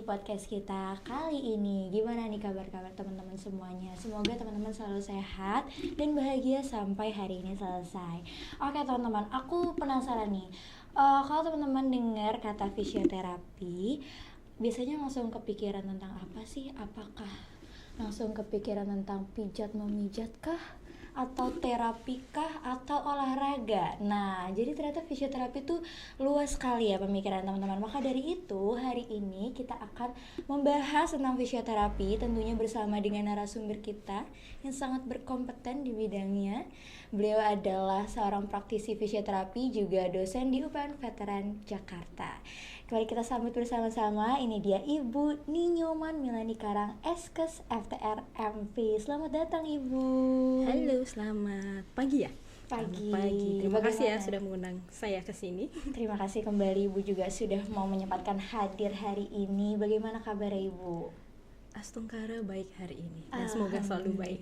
podcast kita kali ini. Gimana nih kabar-kabar teman-teman semuanya? Semoga teman-teman selalu sehat dan bahagia sampai hari ini selesai. Oke teman-teman, aku penasaran nih. Kalau teman-teman dengar kata fisioterapi, biasanya langsung kepikiran tentang apa sih? Apakah langsung kepikiran tentang pijat memijat kah? Atau terapi kah? Atau olahraga? Nah, jadi ternyata fisioterapi itu luas sekali ya pemikiran teman-teman. Maka dari itu, hari ini kita akan membahas tentang fisioterapi, tentunya bersama dengan narasumber kita yang sangat berkompeten di bidangnya. Beliau adalah seorang praktisi fisioterapi, juga dosen di UPN Veteran Jakarta. Mari kita sambut bersama-sama. Ini dia Ibu Ninyoman Milani Karang, Eskes FTR MP. Selamat datang Ibu. Halo, selamat pagi ya. Pagi. Terima kasih ya sudah mengundang saya ke sini. Terima kasih kembali Ibu juga sudah mau menyempatkan hadir hari ini. Bagaimana kabar Ibu? Astungkara baik hari ini dan semoga selalu baik.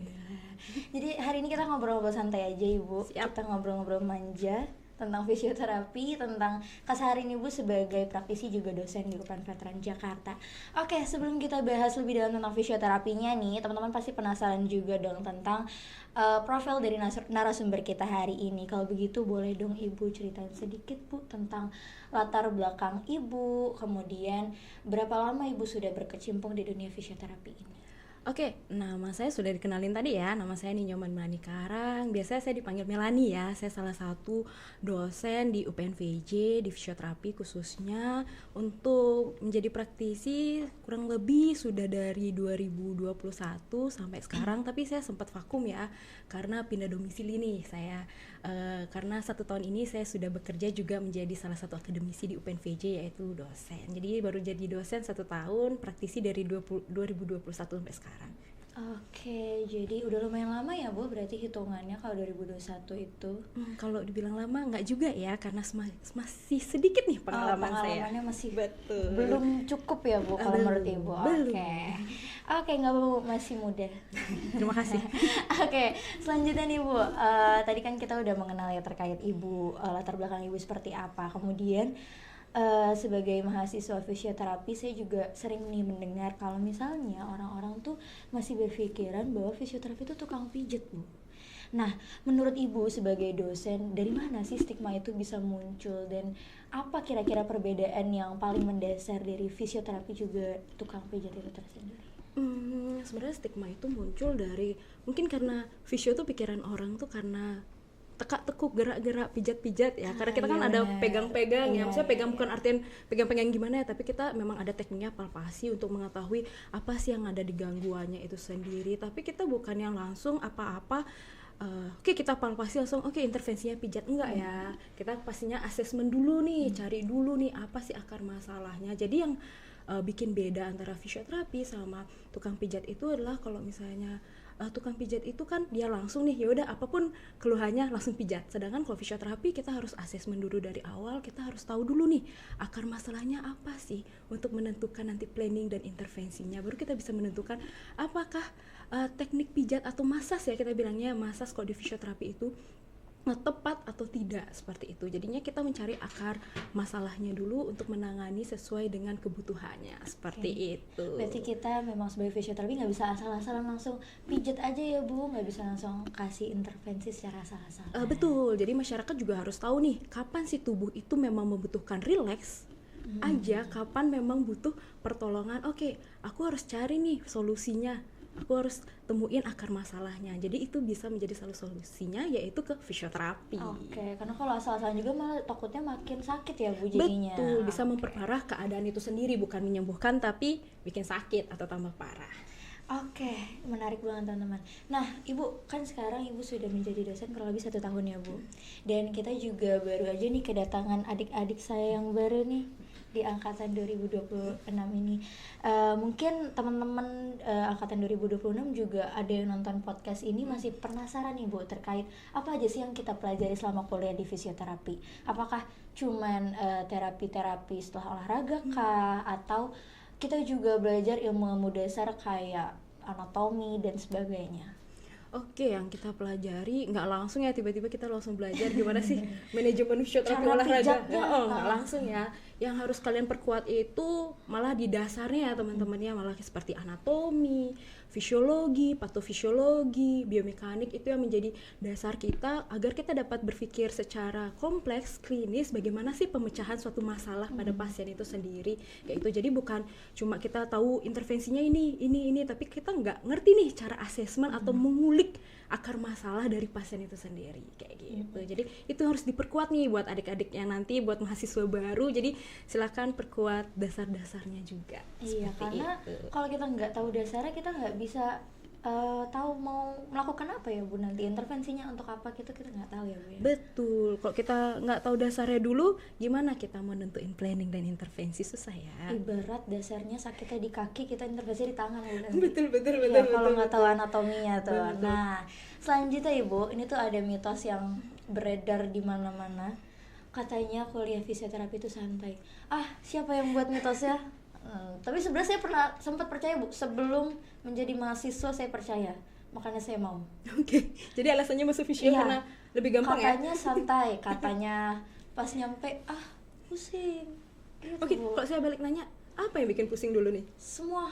Jadi hari ini kita ngobrol-ngobrol santai aja Ibu. Siap. Kita ngobrol-ngobrol manja tentang fisioterapi, tentang keseharian Ibu sebagai praktisi juga dosen di UPN Veteran Jakarta. Oke, sebelum kita bahas lebih dalam tentang fisioterapinya nih, teman-teman pasti penasaran juga dong tentang profil dari narasumber kita hari ini. Kalau begitu boleh dong Ibu ceritain sedikit Bu tentang latar belakang Ibu, kemudian berapa lama Ibu sudah berkecimpung di dunia fisioterapi ini? Oke, nama saya sudah dikenalin tadi ya. Nama saya Ninyoman Milani Karang. Biasanya saya dipanggil Melani ya. Saya salah satu dosen di UPNVJ di fisioterapi khususnya. Untuk menjadi praktisi kurang lebih sudah dari 2021 sampai sekarang. Tapi saya sempat vakum ya karena pindah domisili nih saya. Karena 1 tahun ini saya sudah bekerja juga menjadi salah satu akademisi di UPNVJ, yaitu dosen. Jadi baru jadi dosen 1 tahun, praktisi dari 2021 sampai sekarang. Oke, jadi udah lumayan lama ya Bu, berarti hitungannya kalau 2021 itu. Kalau dibilang lama nggak juga ya, karena masih sedikit nih pengalaman saya. Pengalamannya masih Betul. belum cukup ya Bu kalau menurut Ibu. Belum. Oke, nggak apa-apa Bu, masih muda. Terima kasih. Oke, selanjutnya nih Bu, tadi kan kita udah mengenal ya terkait Ibu, latar belakang Ibu seperti apa. Kemudian sebagai mahasiswa fisioterapi, saya juga sering nih mendengar kalau misalnya orang-orang tuh masih berpikiran bahwa fisioterapi itu tukang pijat Bu. Nah, menurut Ibu sebagai dosen, dari mana sih stigma itu bisa muncul, dan apa kira-kira perbedaan yang paling mendasar dari fisioterapi juga tukang pijat itu tersendiri? Sebenarnya stigma itu muncul dari mungkin karena fisio tuh pikiran orang tuh karena tekak-tekuk, gerak-gerak, pijat-pijat ya. Karena kita kan iya ada bener. pegang-pegang ya. Maksudnya pegang Iya. bukan artian pegang-pegang gimana ya, tapi kita memang ada tekniknya palpasi untuk mengetahui apa sih yang ada di gangguannya itu sendiri. Tapi kita bukan yang langsung apa-apa oke, kita palpasi langsung oke, intervensinya pijat, enggak ya. Kita pastinya asesmen dulu nih, cari dulu nih apa sih akar masalahnya. Jadi yang bikin beda antara fisioterapi sama tukang pijat itu adalah kalau misalnya tukang pijat itu kan dia langsung nih, ya udah apapun keluhannya langsung pijat. Sedangkan kalau fisioterapi kita harus asesmen dulu dari awal, kita harus tahu dulu nih akar masalahnya apa sih untuk menentukan nanti planning dan intervensinya. Baru kita bisa menentukan apakah teknik pijat atau masas ya, kita bilangnya masas kalau di fisioterapi itu tepat atau tidak, seperti itu. Jadinya kita mencari akar masalahnya dulu untuk menangani sesuai dengan kebutuhannya, seperti itu. Berarti kita memang sebagai fisioterapi nggak bisa asal-asalan langsung pijat aja ya Bu, nggak bisa langsung kasih intervensi secara asal-asalan. Betul, jadi masyarakat juga harus tahu nih kapan sih tubuh itu memang membutuhkan relax aja, kapan memang butuh pertolongan. Oke, aku harus cari nih solusinya, aku harus temuin akar masalahnya. Jadi itu bisa menjadi salah solusinya, yaitu ke fisioterapi. Oke, karena kalau asal-asalan juga malah takutnya makin sakit ya Bu jadinya. Betul, bisa memperparah keadaan itu sendiri, bukan menyembuhkan tapi bikin sakit atau tambah parah. Oke, menarik banget teman-teman. Nah, Ibu kan sekarang Ibu sudah menjadi dosen kurang lebih 1 tahun ya Bu. Dan kita juga baru aja nih kedatangan adik-adik saya yang baru nih di angkatan 2026 ini. Mungkin teman-teman angkatan 2026 juga ada yang nonton podcast ini masih penasaran nih Bu terkait apa aja sih yang kita pelajari selama kuliah di fisioterapi. Apakah cuman terapi-terapi setelah olahraga kah, atau kita juga belajar ilmu-ilmu dasar kayak anatomi dan sebagainya? Oke, yang kita pelajari nggak langsung ya tiba-tiba kita langsung belajar gimana sih manajemen fisioterapi Cara olahraga. pijatnya. Nggak langsung ya. Yang harus kalian perkuat itu malah di dasarnya ya teman-temannya, malah seperti anatomi, fisiologi, patofisiologi, biomekanik, itu yang menjadi dasar kita agar kita dapat berpikir secara kompleks, klinis, bagaimana sih pemecahan suatu masalah pada pasien itu sendiri. Kayak itu. Jadi bukan cuma kita tahu intervensinya ini, tapi kita nggak ngerti nih cara asesmen atau mengulik akar masalah dari pasien itu sendiri kayak gitu. Jadi itu harus diperkuat nih buat adik-adik yang nanti buat mahasiswa baru. Jadi silakan perkuat dasar-dasarnya juga. Iya, Seperti karena itu. kalau kita nggak tahu dasarnya kita nggak bisa tahu mau melakukan apa ya Bu, nanti intervensinya untuk apa kita nggak tahu ya Bu ya. Betul, kalau kita nggak tahu dasarnya dulu, gimana kita mau nentuin planning dan intervensi, susah ya. Ibarat dasarnya sakitnya di kaki, kita intervensi di tangan Bu nanti. Betul. Ya, kalau nggak tahu anatominya tuh. Betul. Nah, selanjutnya Ibu, ini tuh ada mitos yang beredar di mana-mana. Katanya kuliah fisioterapi itu santai. Siapa yang buat mitosnya? Tapi sebenarnya saya pernah sempat percaya Bu, sebelum menjadi mahasiswa saya percaya, makanya saya mau. Oke, jadi alasannya masuk fisio Iya. karena lebih gampang ya. Katanya santai, katanya pas nyampe pusing. Gitu, Oke, Bu. kalau saya balik nanya, apa yang bikin pusing dulu nih? Semua.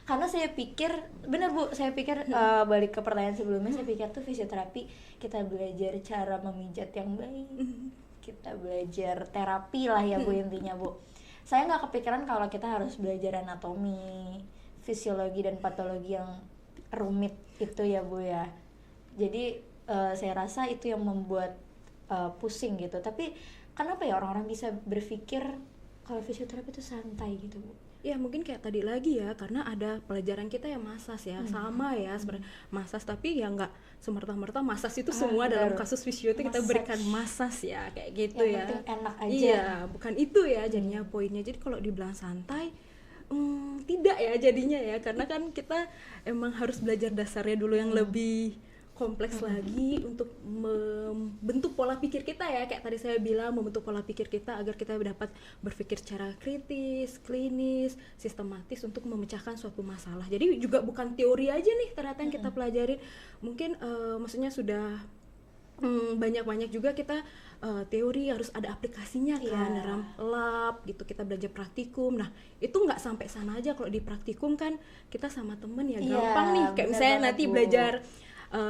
Karena saya pikir bener Bu, saya pikir balik ke pertanyaan sebelumnya, saya pikir tuh fisioterapi kita belajar cara memijat yang baik, kita belajar terapi lah ya Bu, intinya Bu. Saya nggak kepikiran kalau kita harus belajar anatomi, fisiologi dan patologi yang rumit itu ya Bu ya. Jadi saya rasa itu yang membuat pusing gitu. Tapi kenapa ya orang-orang bisa berpikir kalau fisioterapi itu santai gitu Bu? Ya mungkin kayak tadi lagi ya, karena ada pelajaran kita yang massas ya, sama ya sebenarnya massas, tapi ya nggak semerta-merta massas itu semua dalam benar. kasus fisio itu kita Massage. berikan massas ya, kayak gitu Yang ya. penting enak aja. Iya, bukan itu ya jadinya poinnya. Jadi kalau dibilang santai, tidak ya jadinya ya, karena kan kita emang harus belajar dasarnya dulu yang lebih kompleks lagi untuk membentuk pola pikir kita ya, kayak tadi saya bilang, membentuk pola pikir kita agar kita dapat berpikir secara kritis, klinis, sistematis untuk memecahkan suatu masalah. Jadi juga bukan teori aja nih ternyata yang kita pelajarin, mungkin maksudnya sudah banyak-banyak juga kita teori harus ada aplikasinya kan, dalam lab gitu, kita belajar praktikum. Nah itu nggak sampai sana aja, kalau di praktikum kan kita sama temen ya gampang nih, kayak bener misalnya banget, nanti Bu. belajar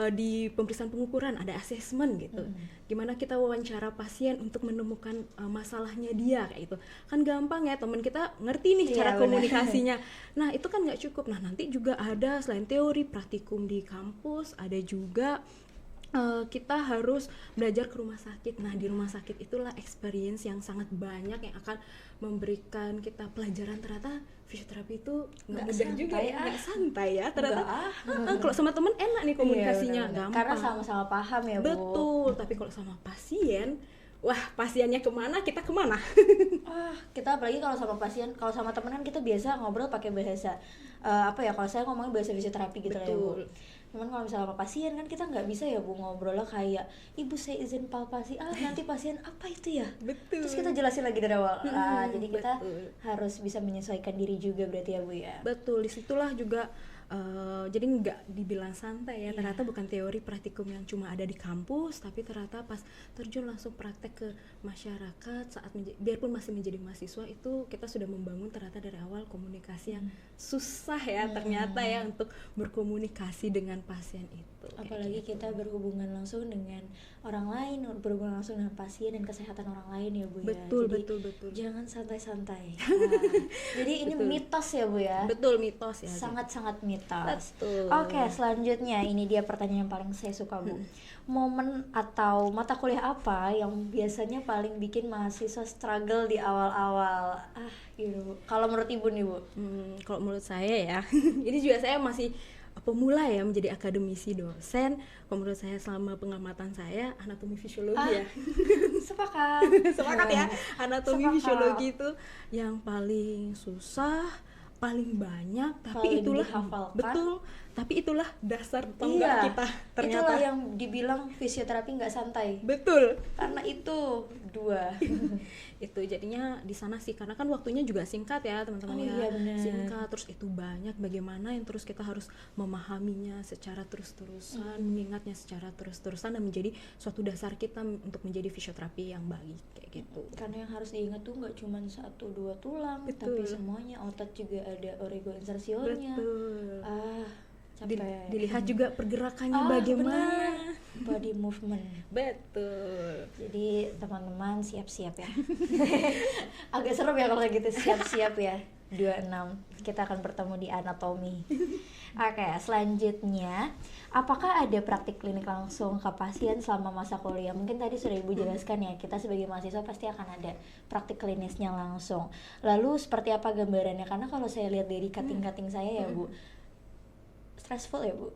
di pemeriksaan pengukuran ada asesmen gitu, gimana kita wawancara pasien untuk menemukan masalahnya dia, kayak gitu kan gampang ya, teman kita ngerti nih Iya, cara benar. komunikasinya. Nah itu kan nggak cukup. Nah nanti juga ada selain teori praktikum di kampus, ada juga kita harus belajar ke rumah sakit. Nah di rumah sakit itulah experience yang sangat banyak yang akan memberikan kita pelajaran, ternyata fisioterapi itu nggak mudah santai, juga ya, nggak santai ya ternyata. Nggak, Kalau sama temen enak nih komunikasinya, Iya, benar-benar. gampang. Karena sama-sama paham ya Bu. Betul, tapi kalau sama pasien, wah pasiennya kemana kita kemana. Kita apalagi kalau sama pasien, kalau sama temen kan kita biasa ngobrol pakai bahasa kalau saya ngomongnya bahasa fisioterapi gitu lah ya Bu. Betul. Cuman kalau misalnya sama pasien kan kita nggak bisa ya Bu ngobrolnya kayak, ibu saya izin palpasi, nanti pasien apa itu ya? Betul. Terus kita jelasin lagi dari awal. Jadi kita betul. harus bisa menyesuaikan diri juga berarti ya Bu ya. Betul, disitulah juga jadi nggak dibilang santai ya, ternyata bukan teori praktikum yang cuma ada di kampus, tapi ternyata pas terjun langsung praktek ke masyarakat saat biarpun masih menjadi mahasiswa, itu kita sudah membangun ternyata dari awal komunikasi yang susah ya ternyata ya untuk berkomunikasi dengan pasien itu. Kayak Apalagi gitu. kita berhubungan langsung dengan orang lain, berhubungan langsung dengan pasien dan kesehatan orang lain ya Bu ya. Betul, Jadi betul. jangan santai-santai. Jadi ini Betul. mitos ya Bu ya. Betul, mitos ya. Sangat-sangat mitos. Betul. Oke, selanjutnya ini dia pertanyaan yang paling saya suka Bu. Momen atau mata kuliah apa yang biasanya paling bikin mahasiswa struggle di awal-awal? Gitu Bu. Kalau menurut Ibu nih Bu. Kalau menurut saya ya, ini juga saya masih pemula ya menjadi akademisi dosen. Kalau menurut saya selama pengamatan saya, anatomi fisiologi ya. Sepakat. Sepakat ya, anatomi Sepakat. fisiologi itu yang paling susah, paling banyak, tapi Paling itulah dihafalkan. betul, tapi itulah dasar tonggak kita ternyata. Itulah yang dibilang fisioterapi nggak santai. Betul. Karena itu dua. Itu jadinya di sana sih, karena kan waktunya juga singkat ya teman-teman. Iya, bener. Singkat, terus itu banyak bagaimana yang terus kita harus memahaminya secara terus-terusan, mengingatnya secara terus-terusan, dan menjadi suatu dasar kita untuk menjadi fisioterapi yang baik kayak gitu. Karena yang harus diingat tuh nggak cuma 1-2 tulang, Betul. tapi semuanya. Otot juga ada origo-insertionnya. Betul. Capek. Dilihat juga pergerakannya bagaimana. bener. Body movement. Betul. Jadi teman-teman siap-siap ya. Agak serem ya kalau kayak gitu, siap-siap ya. 26 kita akan bertemu di anatomi. Oke, selanjutnya, apakah ada praktik klinik langsung ke pasien selama masa kuliah? Mungkin tadi sudah Ibu jelaskan ya, kita sebagai mahasiswa pasti akan ada praktik klinisnya langsung. Lalu seperti apa gambarannya? Karena kalau saya lihat dari cutting-cutting saya ya Bu, stressful ya Bu.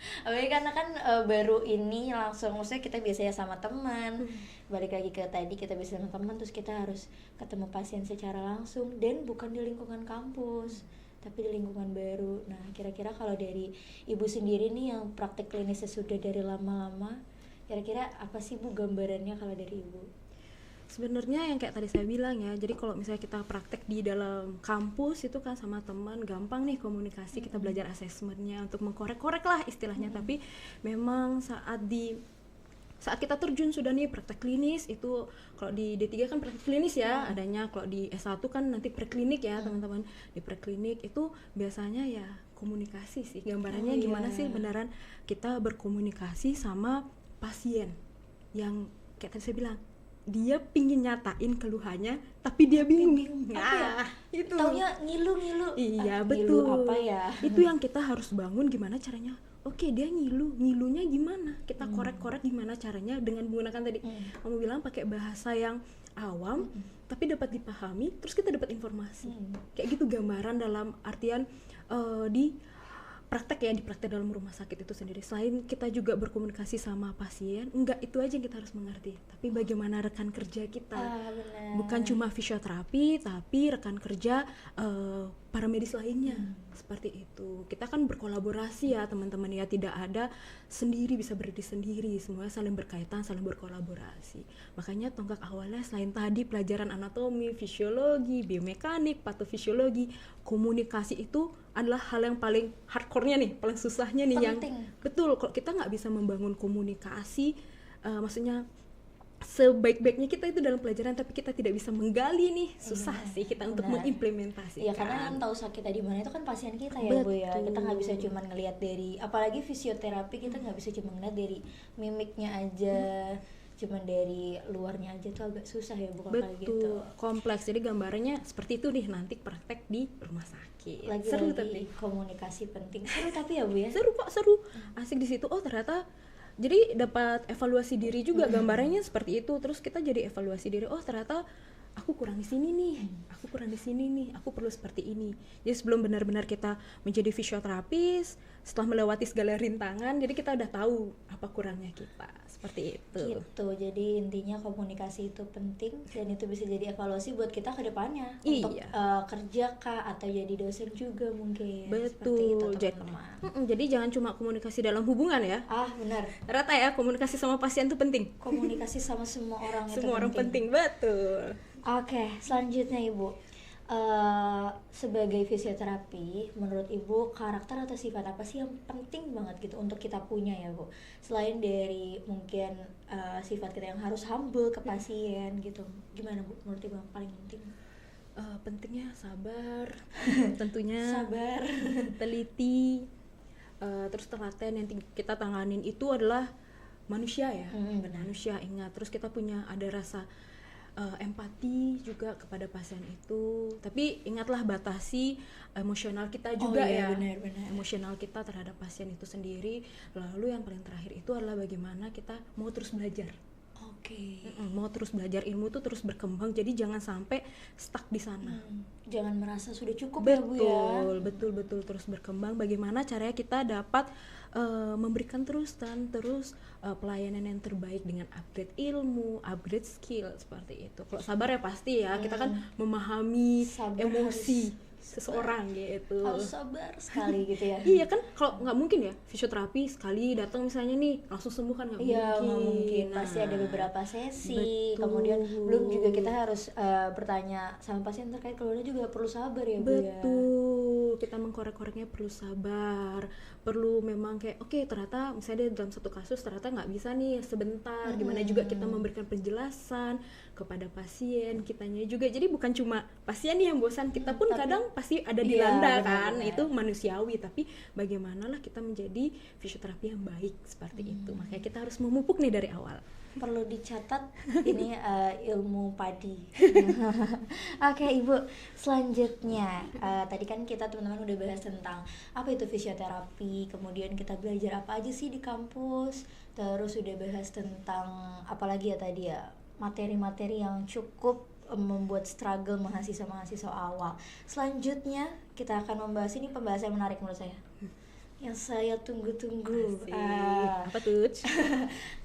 Oke, karena kan baru ini langsung, maksudnya kita biasanya sama teman, balik lagi ke tadi, kita biasanya sama teman, terus kita harus ketemu pasien secara langsung, dan bukan di lingkungan kampus tapi di lingkungan baru. Nah, kira-kira kalau dari Ibu sendiri nih yang praktik klinisnya sudah dari lama-lama, kira-kira apa sih Bu gambarannya kalau dari Ibu? Sebenarnya yang kayak tadi saya bilang ya, jadi kalau misalnya kita praktek di dalam kampus itu kan sama teman gampang nih komunikasi, kita belajar asesmennya untuk mengkorek-korek lah istilahnya. Tapi memang saat kita terjun sudah nih praktek klinis, itu kalau di D3 kan praktek klinis ya adanya, kalau di S1 kan nanti preklinik ya teman-teman. Di preklinik itu biasanya ya komunikasi sih, gambarannya gimana sih beneran kita berkomunikasi sama pasien yang kayak tadi saya bilang, dia pingin nyatain keluhannya tapi dia bingung. Nah, itu taunya ngilu-ngilu. iya Ngilu betul, apa ya? itu yang kita harus bangun gimana caranya. Oke, dia ngilunya gimana, kita korek-korek gimana caranya dengan menggunakan tadi kamu bilang pakai bahasa yang awam tapi dapat dipahami, terus kita dapat informasi. Kayak gitu gambaran dalam artian di praktek ya, di praktek dalam rumah sakit itu sendiri. Selain kita juga berkomunikasi sama pasien, enggak itu aja yang kita harus mengerti, tapi bagaimana rekan kerja kita. Benar. Bukan cuma fisioterapi, tapi rekan kerja para medis lainnya. Seperti itu. Kita kan berkolaborasi ya teman-teman ya, tidak ada sendiri bisa berdiri sendiri, semuanya saling berkaitan, saling berkolaborasi. Makanya tonggak awalnya selain tadi pelajaran anatomi, fisiologi, biomekanik, patofisiologi, komunikasi itu adalah hal yang paling hardcore-nya nih, paling susahnya nih. Penting. Yang betul, kalau kita nggak bisa membangun komunikasi, maksudnya sebaik-baiknya kita itu dalam pelajaran tapi kita tidak bisa menggali nih, susah sih kita untuk mengimplementasikan. Iya, karena kan tahu sakitnya di mana itu kan pasien kita ya Bu ya. Kita nggak bisa cuma ngelihat dari, apalagi fisioterapi kita nggak bisa cuma ngelihat dari mimiknya aja, cuma dari luarnya aja tuh agak susah ya Bu kalau kayak gitu. Betul, kompleks. Jadi gambarannya seperti itu nih nanti praktek di rumah sakit. Lagi-lagi Seru tapi komunikasi penting. Seru tapi ya Bu ya. seru kok, seru. Asik di situ. Oh, ternyata jadi dapat evaluasi diri juga, gambarannya seperti itu. Terus kita jadi evaluasi diri. Oh, ternyata aku kurang di sini nih. Aku kurang di sini nih. Aku perlu seperti ini. Jadi sebelum benar-benar kita menjadi fisioterapis, setelah melewati segala rintangan, jadi kita udah tahu apa kurangnya kita. Seperti itu. Gitu. Jadi intinya komunikasi itu penting, dan itu bisa jadi evaluasi buat kita ke depannya. Untuk kerja kah atau jadi dosen juga mungkin. Seperti itu Betul. teman-teman. Jadi jangan cuma komunikasi dalam hubungan ya. Benar. Rata ya, komunikasi sama pasien itu penting. Komunikasi sama semua orang itu Semua orang penting, betul. Oke, selanjutnya Ibu. Sebagai fisioterapi, menurut Ibu karakter atau sifat apa sih yang penting banget gitu untuk kita punya ya Bu? Selain dari mungkin sifat kita yang harus humble ke pasien gitu, gimana Bu menurut Ibu yang paling penting? Pentingnya sabar, tentunya Sabar. teliti, terus telaten. Yang kita tanganin itu adalah manusia ya, Benar. manusia, ingat. Terus kita punya ada rasa empati juga kepada pasien itu, tapi ingatlah batasi emosional kita juga ya. Benar. Emosional kita terhadap pasien itu sendiri. Lalu yang paling terakhir itu adalah bagaimana kita mau terus belajar. Oke. Mau terus belajar, ilmu tuh terus berkembang, jadi jangan sampai stuck di sana. Jangan merasa sudah cukup ya Bu ya. Betul terus berkembang. Bagaimana caranya kita dapat memberikan terus pelayanan yang terbaik dengan upgrade ilmu, upgrade skill, seperti itu. Kalau sabar ya pasti ya, kita kan memahami Sabar emosi seseorang gitu. Harus sabar sekali gitu ya. Iya kan, kalau nggak mungkin ya fisioterapi sekali datang misalnya nih langsung sembuh kan nggak Iya, mungkin. nggak mungkin. Nah, Pasti ada beberapa sesi. betul. Kemudian belum juga kita harus bertanya sama pasien terkait keluarnya juga perlu sabar ya, Bu ya. Betul, kita mengkorek-koreknya perlu sabar, perlu memang kayak oke, ternyata misalnya dia dalam satu kasus ternyata nggak bisa nih sebentar, gimana juga kita memberikan penjelasan kepada pasien kitanya juga. Jadi bukan cuma pasien yang bosan, kita pun kadang pasti ada dilanda Iya, kan, benar-benar. itu manusiawi, tapi bagaimana lah kita menjadi fisioterapi yang baik seperti itu. Makanya kita harus memupuk nih dari awal. Perlu dicatat ini ilmu padi. Oke Ibu, selanjutnya tadi kan kita teman-teman udah bahas tentang apa itu fisioterapi, kemudian kita belajar apa aja sih di kampus, terus udah bahas tentang apa lagi ya tadi ya, materi-materi yang cukup membuat struggle mahasiswa-mahasiswa awal. Selanjutnya kita akan membahas ini pembahasan yang menarik menurut saya, yang saya tunggu-tunggu. Apa tuh?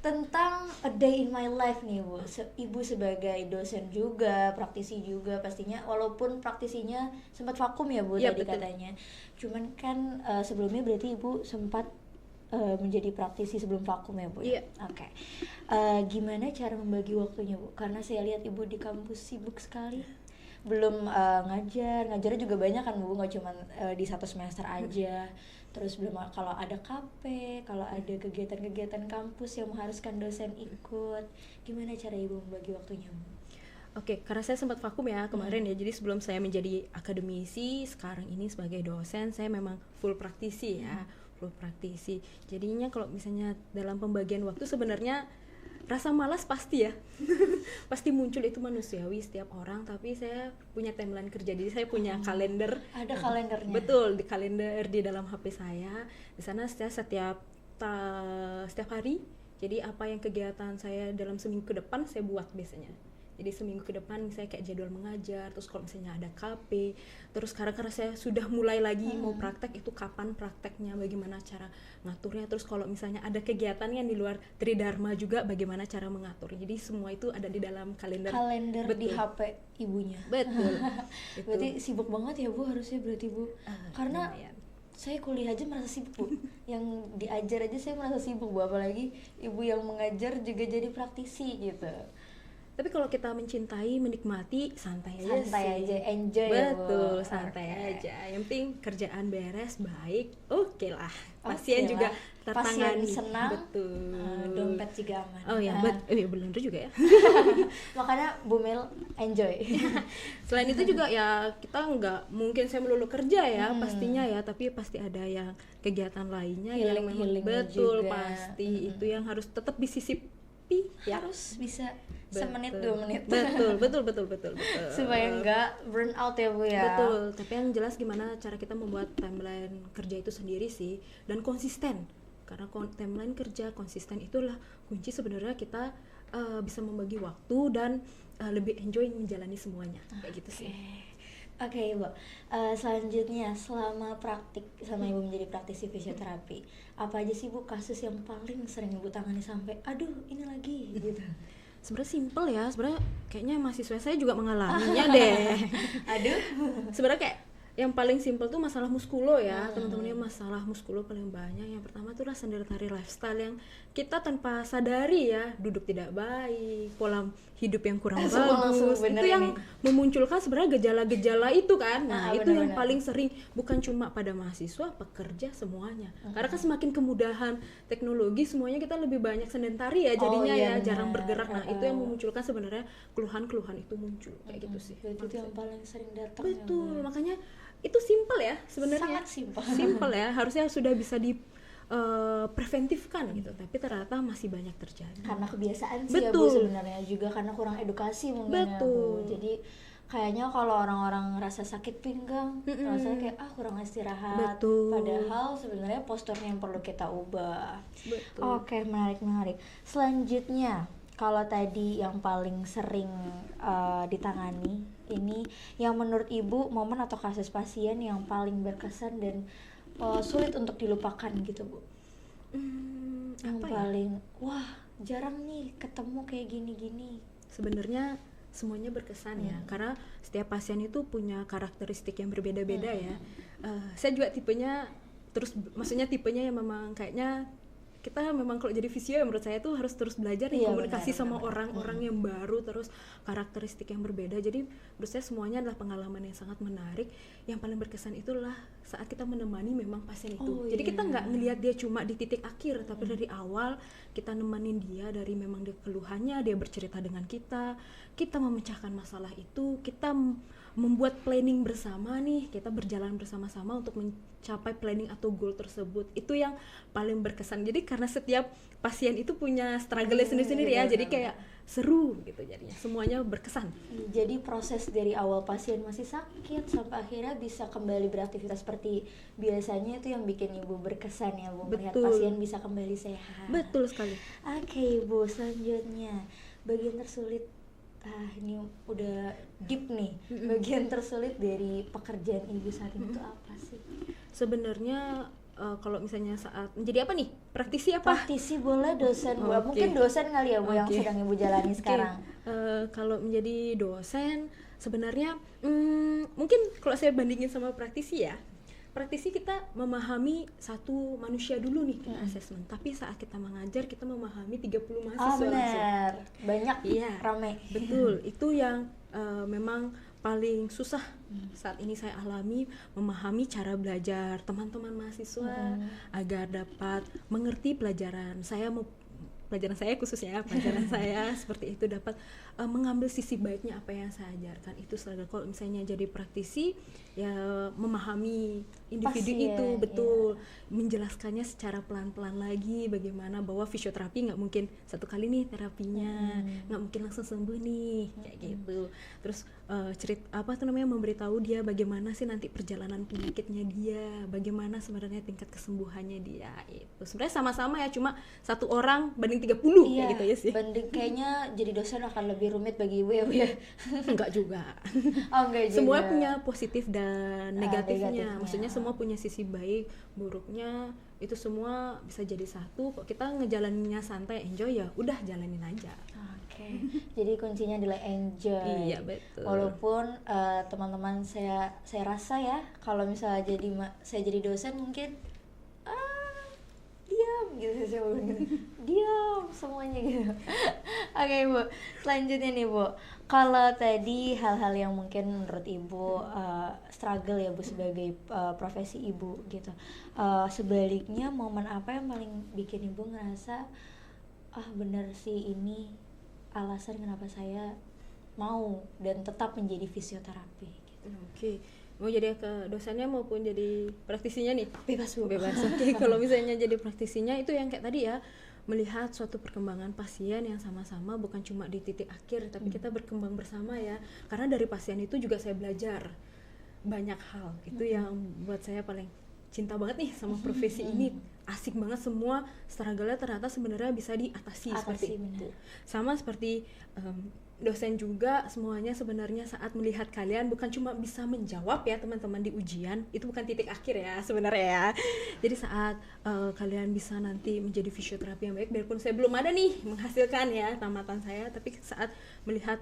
Tentang a day in my life nih Bu. Ibu sebagai dosen juga, praktisi juga pastinya, walaupun praktisinya sempat vakum ya Bu Iya, tadi betul. katanya. Cuman kan sebelumnya berarti Ibu sempat menjadi praktisi sebelum vakum ya Bu ya? Iya. Oke. Gimana cara membagi waktunya Bu? Karena saya lihat Ibu di kampus sibuk sekali. Belum ngajarnya juga banyak kan Bu, nggak cuma di satu semester aja. Terus belum kalau ada KP, kalau ada kegiatan-kegiatan kampus yang mengharuskan dosen ikut. Gimana cara Ibu membagi waktunya Bu? Oke, karena saya sempat vakum ya kemarin ya, jadi sebelum saya menjadi akademisi, sekarang ini sebagai dosen, saya memang full praktisi ya, full praktisi. Jadinya kalau misalnya dalam pembagian waktu sebenarnya rasa malas pasti ya, pasti muncul, itu manusiawi setiap orang, tapi saya punya timeline kerja, jadi saya punya kalender. Ada kalendernya. Betul, di kalender di dalam HP saya, di sana saya setiap hari, jadi apa yang kegiatan saya dalam seminggu ke depan saya buat biasanya. Jadi seminggu ke depan saya kayak jadwal mengajar, terus kalau misalnya ada KP, terus karena saya sudah mulai lagi mau praktek, itu kapan prakteknya, bagaimana cara ngaturnya, terus kalau misalnya ada kegiatan yang di luar Tridharma juga bagaimana cara mengatur. Jadi semua itu ada di dalam kalender. Di HP ibunya. Betul. Itu. Berarti sibuk banget ya Bu, harusnya berarti Bu. Karena lumayan. saya kuliah aja merasa sibuk Bu. Yang diajar aja saya merasa sibuk Bu, apalagi ibu yang mengajar juga jadi praktisi gitu. Tapi kalau kita mencintai, menikmati, santai aja Santai sih. aja, enjoy ya, Bu. Betul, santai Oke. aja. Yang penting kerjaan beres, baik, oke lah. Oke Pasien juga lah. tertangani. Pasien senang, Betul. dompet juga aman. Oh ya, bener juga ya. Makanya Bu Mel enjoy. Selain itu juga ya kita nggak mungkin saya melulu kerja ya, pastinya ya, tapi pasti ada yang kegiatan lainnya yang memang Healing-healingnya betul juga. pasti itu yang harus tetap disisipi ya. Harus bisa Betul. semenit 2 menit. betul. Supaya enggak burn out ya Bu ya. Betul, tapi yang jelas gimana cara kita membuat timeline kerja itu sendiri sih, dan konsisten. Karena timeline kerja konsisten itulah kunci sebenarnya kita bisa membagi waktu dan lebih enjoy menjalani semuanya. Kayak gitu sih. Oke Ibu, selanjutnya selama praktik sama Ibu menjadi praktisi fisioterapi, apa aja sih Bu kasus yang paling sering Ibu tangani sampai aduh ini lagi gitu? Sebenarnya simple ya, sebenarnya kayaknya mahasiswa saya juga mengalaminya deh. Aduh. Sebenarnya kayak yang paling simple tuh masalah muskulo ya, teman-temannya masalah muskulo paling banyak. Yang pertama tuh lah sedentary lifestyle yang kita tanpa sadari ya, duduk tidak baik, pola hidup yang kurang bagus, itu yang memunculkan sebenarnya gejala-gejala itu kan. Nah, itu yang paling sering, bukan cuma pada mahasiswa, pekerja, semuanya. Karena kan semakin kemudahan teknologi, semuanya kita lebih banyak sedentary ya jadinya jarang bergerak. Nah, itu yang memunculkan sebenarnya keluhan-keluhan itu muncul kayak gitu sih. Itu yang paling sering datang. Betul, makanya itu simple ya sebenarnya. Sangat simple. Simple ya, harusnya sudah bisa di preventifkan gitu, tapi ternyata masih banyak terjadi karena kebiasaan sih. Betul. Ya Bu sebenarnya juga karena kurang edukasi mungkin. Betul. Ya Bu. Jadi kayaknya kalau orang-orang ngerasa sakit pinggang, rasanya kayak kurang istirahat. Betul. Padahal sebenarnya posturnya yang perlu kita ubah. Betul. Oke, menarik. Selanjutnya, kalau tadi yang paling sering ditangani, ini yang menurut Ibu momen atau kasus pasien yang paling berkesan dan sulit untuk dilupakan gitu Bu? Yang apa paling wah jarang nih ketemu kayak gini-gini. Sebenarnya semuanya berkesan ya, karena setiap pasien itu punya karakteristik yang berbeda-beda ya. Saya juga tipenya maksudnya tipenya yang memang kayaknya kita memang kalau jadi fisio ya menurut saya tuh harus terus belajar nih, komunikasi sama orang-orang yang baru, terus karakteristik yang berbeda. Jadi menurut saya semuanya adalah pengalaman yang sangat menarik. Yang paling berkesan itulah saat kita menemani memang pasien itu. Jadi kita nggak ngelihat dia cuma di titik akhir, tapi dari awal kita nemenin dia dari memang dia keluhannya, dia bercerita dengan kita memecahkan masalah itu, kita membuat planning bersama nih, kita berjalan bersama-sama untuk mencapai planning atau goal tersebut. Itu yang paling berkesan. Jadi karena setiap pasien itu punya struggle-nya sendiri-sendiri ya, jadi kayak seru gitu jadinya, semuanya berkesan. Jadi proses dari awal pasien masih sakit sampai akhirnya bisa kembali beraktivitas seperti biasanya itu yang bikin Ibu berkesan ya Bu, melihat pasien bisa kembali sehat. Betul sekali. Oke Ibu, selanjutnya bagian tersulit, ini udah deep nih. Bagian tersulit dari pekerjaan Ibu saat ini itu apa sih? Sebenarnya kalau misalnya saat menjadi apa nih? Praktisi apa? Praktisi boleh, dosen Bu. Mungkin dosen kali ya Bu yang sedang Ibu jalani sekarang. Kalau menjadi dosen sebenarnya mungkin kalau saya bandingin sama praktisi ya, praktisi kita memahami satu manusia dulu nih kita asesmen, tapi saat kita mengajar kita memahami 30 mahasiswa benar. Banyak, rame. Betul, itu yang memang paling susah saat ini saya alami, memahami cara belajar teman-teman mahasiswa agar dapat mengerti pelajaran saya khususnya pelajaran saya seperti itu, dapat mengambil sisi baiknya apa yang saya ajarkan. Itu selalu kalau misalnya jadi praktisi ya memahami individu itu betul, menjelaskannya secara pelan-pelan lagi bagaimana bahwa fisioterapi nggak mungkin satu kali nih terapinya, nggak mungkin langsung sembuh nih kayak gitu. Terus memberitahu dia bagaimana sih nanti perjalanan penyakitnya dia, bagaimana sebenarnya tingkat kesembuhannya dia. Itu sebenarnya sama-sama ya, cuma satu orang banding 30 kayak gitu ya sih. Banding kayaknya jadi dosen akan lebih rumit bagi Ibu ya Bu ya. Enggak juga. Enggak juga. Semua punya positif dan negatifnya. Maksudnya semua punya sisi baik, buruknya. Itu semua bisa jadi satu. Kok kita ngejalaninnya santai, enjoy ya udah jalanin aja. Oke. Jadi kuncinya adalah enjoy. Iya, betul. Walaupun teman-teman saya rasa ya kalau misalnya saya jadi dosen mungkin diam gitu, saya diam semuanya gitu. Oke Bu, selanjutnya nih Bu, kalau tadi hal-hal yang mungkin menurut Ibu struggle ya Bu sebagai profesi Ibu gitu, sebaliknya momen apa yang paling bikin Ibu ngerasa bener sih ini alasan kenapa saya mau dan tetap menjadi fisioterapi gitu. Oke. Mau jadi ke dosennya maupun jadi praktisinya nih? Bebas Bu. Bebas. Oke. Kalau misalnya jadi praktisinya itu yang kayak tadi ya, melihat suatu perkembangan pasien yang sama-sama, bukan cuma di titik akhir tapi kita berkembang bersama ya. Karena dari pasien itu juga saya belajar banyak hal. Itu yang buat saya paling cinta banget nih sama profesi ini. Asik banget, semua struggle-nya ternyata sebenarnya bisa diatasi seperti itu. Sama seperti dosen juga, semuanya sebenarnya saat melihat kalian bukan cuma bisa menjawab ya teman-teman di ujian, itu bukan titik akhir ya sebenarnya ya. Jadi saat kalian bisa nanti menjadi fisioterapi yang baik, biarpun saya belum ada nih menghasilkan ya tamatan saya, tapi saat melihat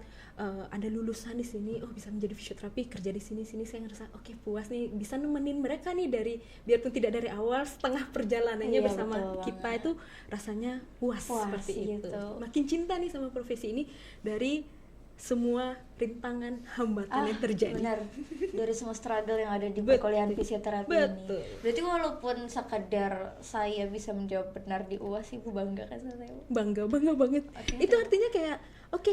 ada lulusan di sini, bisa menjadi fisioterapi, kerja di sini saya ngerasa oke, puas nih, bisa nemenin mereka nih dari biarpun tidak dari awal, setengah perjalanannya bersama kita itu rasanya puas seperti gitu. itu. Makin cinta nih sama profesi ini dari semua rintangan hambatan yang terjadi. Benar. Dari semua struggle yang ada di perkuliahan fisioterapi ini. Berarti walaupun sekedar saya bisa menjawab benar di UAS, Ibu bangga kan sama saya? Bangga banget. Itu artinya kayak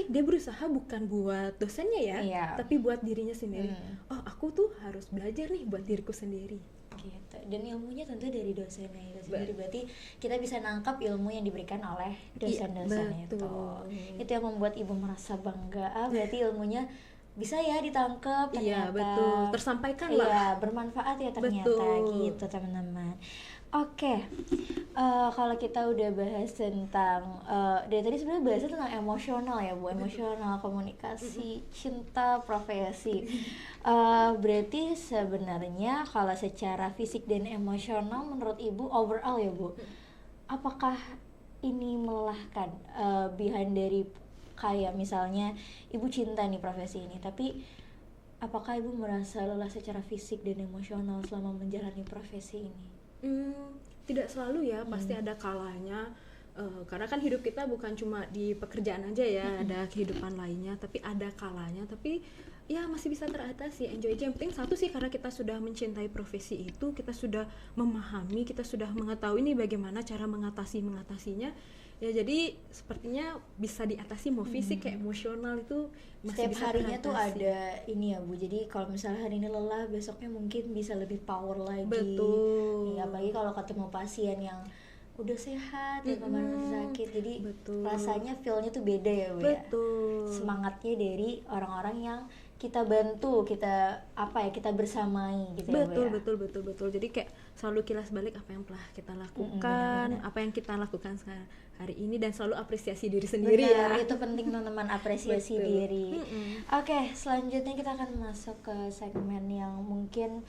dia berusaha bukan buat dosennya ya, tapi buat dirinya sendiri. Aku tuh harus belajar nih buat diriku sendiri. Gitu. Dan ilmunya tentu dari dosennya itu sendiri. Berarti kita bisa nangkap ilmu yang diberikan oleh dosen-dosen itu. Itu yang membuat Ibu merasa bangga. Berarti ilmunya bisa ya ditangkap ternyata. Iya, betul. Tersampaikan lah. Iya, bermanfaat ya ternyata. Gitu teman-teman. Oke, kalau kita udah bahas tentang dari tadi sebenarnya bahasnya tentang emosional ya Bu, emosional, komunikasi, cinta, profesi. Berarti sebenarnya kalau secara fisik dan emosional menurut Ibu overall ya Bu, apakah ini melelahkan behind dari kayak misalnya ibu cinta nih profesi ini, tapi apakah ibu merasa lelah secara fisik dan emosional selama menjalani profesi ini? Tidak selalu ya, pasti ada kalanya. Karena kan hidup kita bukan cuma di pekerjaan aja ya, ada kehidupan lainnya, tapi ada kalanya, tapi ya masih bisa teratasi, enjoy aja. Yang penting satu sih, karena kita sudah mencintai profesi itu, kita sudah memahami, kita sudah mengetahui nih bagaimana cara mengatasinya. Ya jadi sepertinya bisa diatasi, mau fisik kayak emosional itu masih Setiap bisa harinya tuh teratasi. ada ini ya Bu, jadi kalau misalnya hari ini lelah, besoknya mungkin bisa lebih power lagi. Betul. Iya, apalagi kalau ketemu pasien yang udah sehat, yang kemarin masih sakit, jadi Betul. rasanya feel-nya tuh beda ya Bu ya. Betul. Semangatnya dari orang-orang yang kita bantu, kita kita bersamai gitu ya Bu ya. Betul. Jadi kayak selalu kilas balik apa yang telah kita lakukan, apa yang kita lakukan hari ini, dan selalu apresiasi diri sendiri. Benar, ya. itu penting teman-teman, apresiasi Betul. diri. Oke, selanjutnya kita akan masuk ke segmen yang mungkin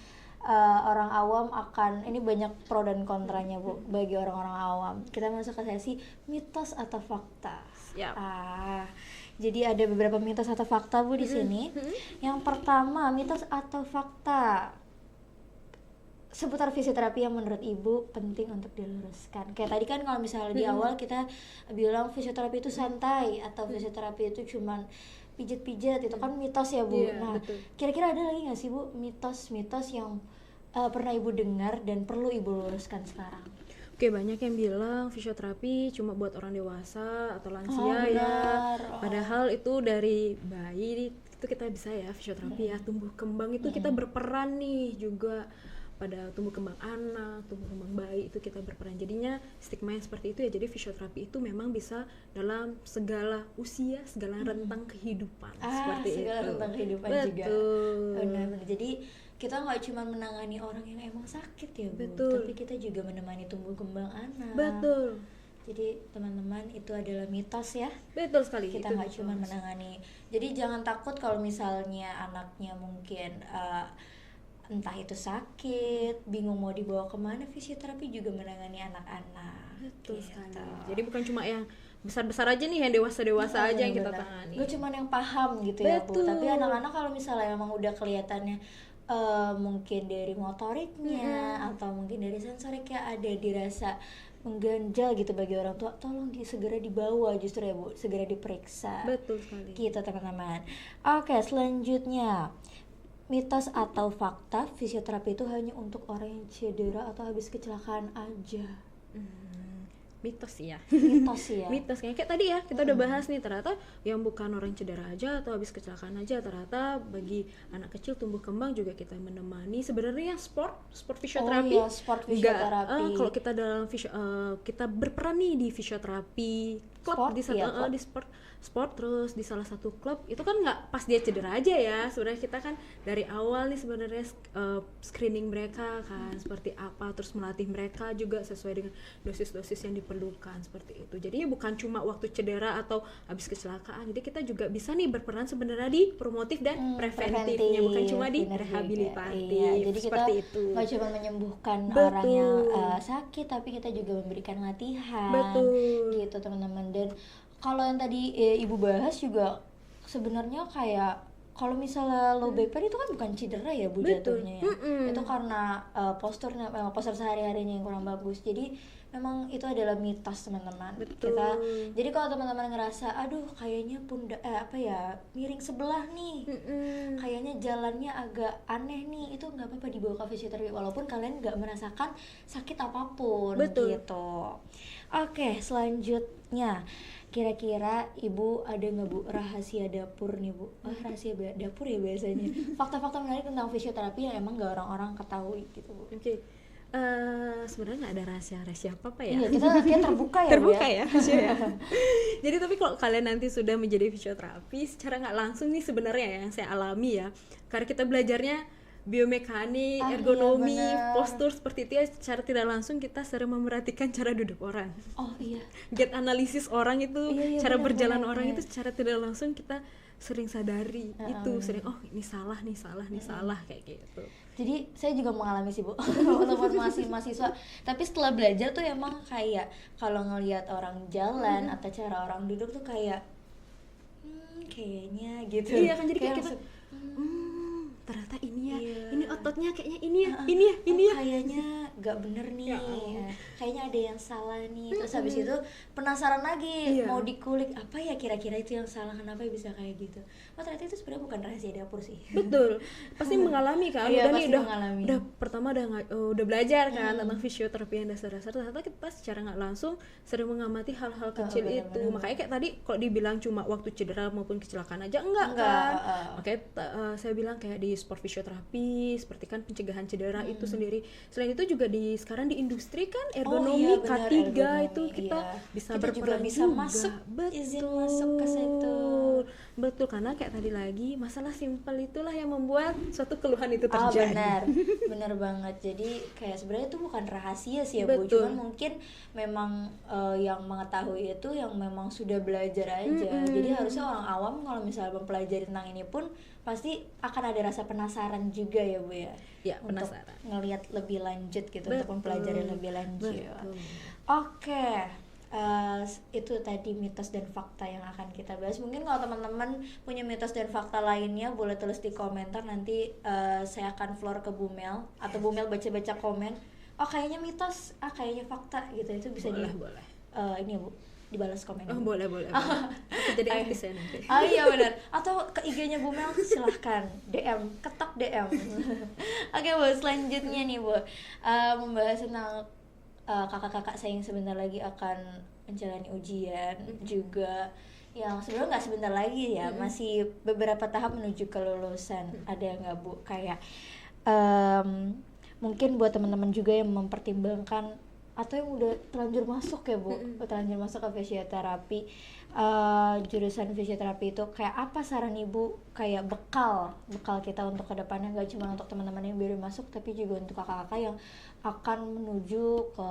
orang awam akan, ini banyak pro dan kontranya Bu bagi orang-orang awam. Kita masuk ke sesi mitos atau fakta. Siap. Jadi ada beberapa mitos atau fakta Bu di sini. Yang pertama, mitos atau fakta seputar fisioterapi yang menurut ibu penting untuk diluruskan. Kayak tadi kan kalau misalnya di awal kita bilang fisioterapi itu santai, atau fisioterapi itu cuman pijat-pijat, itu kan mitos ya Bu. Iya, Nah, betul. kira-kira ada lagi nggak sih Bu mitos-mitos yang pernah ibu dengar dan perlu ibu luruskan sekarang? Oke, banyak yang bilang fisioterapi cuma buat orang dewasa atau lansia benar. ya. Padahal itu dari bayi itu kita bisa ya fisioterapi ya. Tumbuh kembang itu kita berperan nih juga pada tumbuh kembang anak, tumbuh kembang bayi itu kita berperan. Jadinya stigma yang seperti itu ya. Jadi fisioterapi itu memang bisa dalam segala usia, segala rentang kehidupan seperti segala itu. rentang kehidupan juga. Betul. Benar-benar. Jadi kita nggak cuma menangani orang yang emang sakit ya Bu, Betul. tapi kita juga menemani tumbuh kembang anak. Betul. Jadi teman-teman, itu adalah mitos ya. Betul sekali. Kita itu nggak cuma mitos. menangani. Jadi jangan takut kalau misalnya anaknya mungkin entah itu sakit, bingung mau dibawa kemana, fisioterapi juga menangani anak-anak. Betul Gitu. sekali. Jadi bukan cuma yang besar-besar aja nih, yang dewasa-dewasa aja yang kita Benar. tangani. Gue cuman yang paham gitu ya Bu. Betul. Tapi anak-anak kalau misalnya memang udah kelihatannya mungkin dari motoriknya atau mungkin dari sensoriknya ada dirasa mengganjal gitu bagi orang tua, tolong segera dibawa justru ya Bu, segera diperiksa. Betul sekali. Gitu teman-teman. Oke, selanjutnya, mitos atau fakta fisioterapi itu hanya untuk orang yang cedera atau habis kecelakaan aja? Mitos sih ya. Mitos sih ya. Mitos kayak tadi ya kita udah bahas nih, ternyata yang bukan orang cedera aja atau habis kecelakaan aja, ternyata bagi anak kecil tumbuh kembang juga kita menemani. Sebenarnya yang sport fisioterapi. Oh iya, sport fisioterapi. Kalau kita dalam kita berperan nih di fisioterapi klub, Sport, di iya, klub. di sport terus di salah satu klub itu kan nggak pas dia cedera aja ya. Sebenarnya kita kan dari awal nih sebenarnya screening mereka kan seperti apa, terus melatih mereka juga sesuai dengan dosis-dosis yang diperlukan seperti itu. Jadinya bukan cuma waktu cedera atau habis kecelakaan. Jadi kita juga bisa nih berperan sebenarnya di promotif dan preventifnya, bukan cuma di bener juga. rehabilitatif. Iya, jadi kita seperti itu. nggak cuma menyembuhkan Betul. orang yang sakit, tapi kita juga memberikan latihan. Betul. Gitu teman-teman. Dan kalau yang tadi ibu bahas juga sebenarnya kayak kalau misalnya low back pain itu kan bukan cedera ya Bu Betul. jatuhnya ya. Itu karena postur sehari-harinya yang kurang bagus. Jadi memang itu adalah mitos teman-teman. Betul. Jadi kalau teman-teman ngerasa aduh kayaknya miring sebelah nih, kayaknya jalannya agak aneh nih, itu nggak apa-apa dibawa ke fisioterapi walaupun kalian nggak merasakan sakit apapun. Betul. Gitu. Oke, selanjutnya kira-kira ibu ada nggak Bu rahasia dapur nih Bu? Rahasia dapur ya biasanya. Fakta-fakta menarik tentang fisioterapi yang emang nggak orang-orang ketahui gitu Bu. Oke. Sebenarnya nggak ada rahasia apa ya. Iya, kita kayak terbuka ya Bu Terbuka ya. Ya. Jadi tapi kalau kalian nanti sudah menjadi fisioterapi, secara nggak langsung nih sebenarnya yang saya alami ya, karena kita belajarnya biomekanik, ergonomi, iya, benar. postur seperti itu ya, secara tidak langsung kita sering memerhatikan cara duduk orang, Oh iya. gait analisis orang itu, Iya, cara benar, berjalan benar, orang benar. itu secara tidak langsung kita sering sadari itu, sering ini salah kayak gitu. Jadi saya juga mengalami sih Bu walaupun masih mahasiswa, tapi setelah belajar tuh emang kayak kalau ngelihat orang jalan atau cara orang duduk tuh kayak kayaknya gitu. Iya kan, jadi kayak kita langsung, ternyata ini ya, iya. ini ototnya kayaknya ini ya. Kayaknya nggak bener nih, Ya Allah. kayaknya ada yang salah nih. Terus habis itu penasaran lagi, Iya. mau dikulik apa ya kira-kira itu yang salah, kenapa bisa kayak gitu. Oh ternyata itu sebenarnya bukan rahasia dapur sih. Betul, pasti mengalami kan. Iya, Udah nih, pasti mengalami. udah pertama udah belajar kan tentang fisioterapi yang dasar-dasar. Ternyata kita secara nggak langsung sering mengamati hal-hal kecil itu. Makanya kayak tadi kalau dibilang cuma waktu cedera maupun kecelakaan aja enggak kan. Makanya saya bilang kayak di sport fisioterapi seperti kan pencegahan cedera itu sendiri. Selain itu juga sekarang di industri kan ergonomi benar, K3 ergonomi, itu kita bisa kita juga berperan bisa masuk, izin masuk ke situ. Betul, karena kayak tadi lagi masalah simpel itulah yang membuat suatu keluhan itu Oh terjadi. benar banget. Jadi kayak sebenarnya itu bukan rahasia sih ya Bu, Betul. cuman mungkin memang yang mengetahui itu yang memang sudah belajar aja. Jadi harusnya orang awam kalau misalnya mempelajari tentang ini pun pasti akan ada rasa penasaran juga ya Bu ya. Ya, Untuk penasaran. ngelihat lebih lanjut gitu, Betul. untuk mempelajari lebih lanjut. Betul. Oke. Itu tadi mitos dan fakta yang akan kita bahas. Mungkin kalau teman-teman punya mitos dan fakta lainnya boleh tulis di komentar, nanti saya akan floor ke Bumel atau Bumel baca-baca komen. Oh kayaknya mitos, kayaknya fakta gitu. Itu bisa Boleh. ini Bu, dibalas komen. Oh, boleh. Aku jadi artis ya nanti. Iya benar. Atau ke IG-nya Bumel silahkan DM, ketok DM. Oke Bu, selanjutnya nih Bu, membahas tentang kakak-kakak saya yang sebentar lagi akan menjalani ujian juga, yang sebenarnya nggak sebentar lagi ya, masih beberapa tahap menuju kelulusan. Ada nggak Bu kayak mungkin buat teman-teman juga yang mempertimbangkan atau yang udah terlanjur masuk ya Bu, terlanjur masuk ke fisioterapi, jurusan fisioterapi itu kayak apa saran Ibu, kayak bekal kita untuk kedepannya, nggak cuma untuk teman-teman yang baru masuk tapi juga untuk kakak-kakak yang akan menuju ke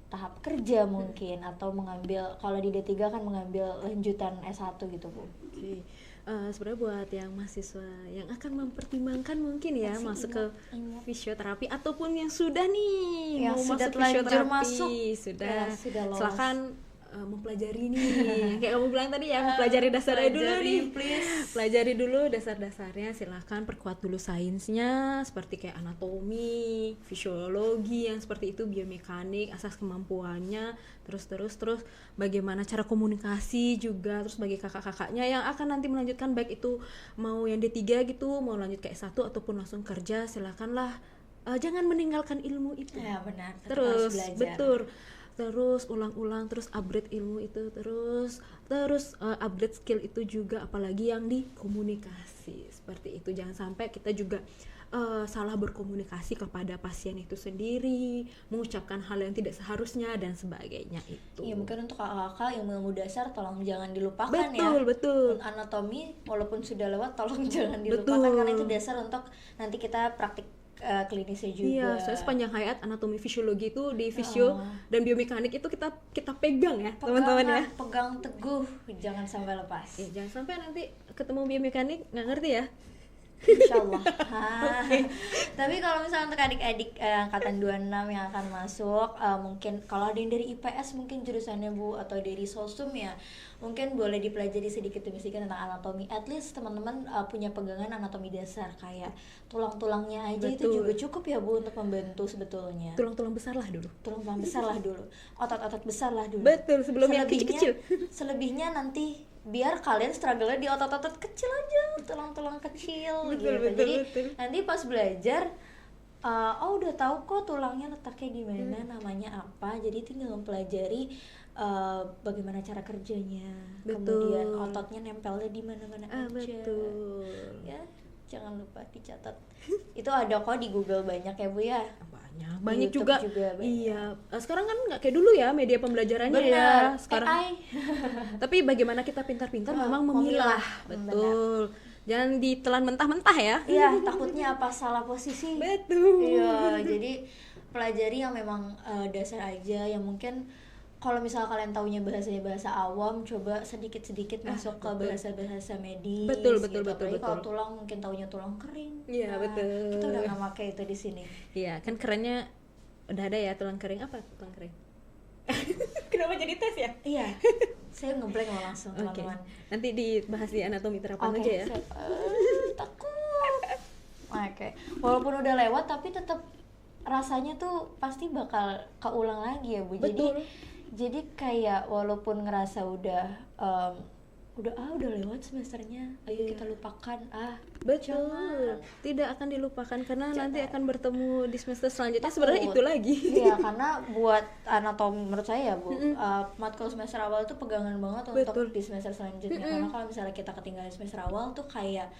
tahap kerja mungkin, atau mengambil, kalau di D3 kan mengambil lanjutan S1 gitu Bu. Oke. Sebenarnya buat yang mahasiswa yang akan mempertimbangkan mungkin ya masuk ke fisioterapi ataupun yang sudah nih Yang mau sudah masuk telanjur fisioterapi, masuk, sudah lolos. silakan mempelajari nih kayak kamu bilang tadi ya, mempelajari dasarnya dulu nih, pelajari dulu dasar-dasarnya, silahkan perkuat dulu sainsnya seperti kayak anatomi, fisiologi yang seperti itu, biomekanik, asas kemampuannya, terus bagaimana cara komunikasi juga, terus bagi kakak-kakaknya yang akan nanti melanjutkan baik itu mau yang D3 gitu, mau lanjut ke S1 ataupun langsung kerja, silakanlah jangan meninggalkan ilmu itu. Ya benar, tetap Terus harus belajar. betul, terus ulang-ulang, terus upgrade ilmu itu, terus upgrade skill itu juga, apalagi yang di komunikasi seperti itu. Jangan sampai kita juga salah berkomunikasi kepada pasien itu sendiri, mengucapkan hal yang tidak seharusnya dan sebagainya itu. Iya, mungkin untuk kakak-kakak yang ilmu dasar tolong jangan dilupakan ya. Betul. Anatomi walaupun sudah lewat tolong jangan dilupakan, karena itu dasar untuk nanti kita praktik klinisnya juga. Iya, soalnya sepanjang hayat anatomi fisiologi itu di fisio dan biomekanik itu kita pegang ya teman-teman ya. Pegang teguh, jangan sampai lepas. Ya, jangan sampai nanti ketemu biomekanik nggak ngerti ya. Insyaallah. Tapi kalau misalnya untuk adik-adik angkatan 26 yang akan masuk, mungkin kalau ada yang dari IPS mungkin jurusannya Bu, atau dari sosum ya, mungkin boleh dipelajari sedikit demi sedikit tentang anatomi. At least teman-teman punya pegangan anatomi dasar, kayak tulang-tulangnya aja. Betul. Itu juga cukup ya Bu untuk membantu sebetulnya. Tulang-tulang besar lah dulu. Tulang-tulang besar lah dulu. Otot-otot besar lah dulu. Betul, sebelum yang kecil-kecil. Selebihnya nanti biar kalian struggle-nya di otot-otot kecil aja, tulang-tulang kecil gitu. Jadi nanti pas belajar udah tahu kok tulangnya letaknya di mana, namanya apa. Jadi tinggal mempelajari bagaimana cara kerjanya. Kemudian ototnya nempelnya di mana-mana aja. Betul. Ya, jangan lupa dicatat. Itu ada kok di Google banyak ya Bu ya. Banyak juga banyak. Iya, sekarang kan nggak kayak dulu ya media pembelajarannya. Bener. Ya sekarang AI. Tapi bagaimana kita pintar-pintar memang memilah. Betul. Jangan ditelan mentah-mentah ya. Iya, takutnya apa salah posisi. Betul. Iya, jadi pelajari yang memang dasar aja, yang mungkin kalau misal kalian taunya bahasa awam, coba sedikit-sedikit masuk ke bahasa-bahasa medis. Betul. Kalau tulang mungkin taunya tulang kering. Iya, betul. Kita udah nggak pakai itu di sini. Iya, kan kerennya udah ada ya tulang kering. Apa tulang kering? Kenapa jadi tes ya? Iya. Saya ngeblank loh langsung Oke. teman-teman. Nanti dibahas di anatomi terapan Oke, aja ya. siap. Takut. Oke, walaupun udah lewat tapi tetap rasanya tuh pasti bakal keulang lagi ya Bu. Betul. Jadi kayak walaupun ngerasa udah lewat semesternya, ayo kita lupakan. Betul. Jangan. Tidak akan dilupakan karena Jangan. nanti akan bertemu di semester selanjutnya. Takut. Sebenarnya itu lagi. Iya, karena buat anatomi menurut saya ya Bu, matkul semester awal tuh pegangan banget untuk Betul. di semester selanjutnya. Karena kalau misalnya kita ketinggalan semester awal tuh kayak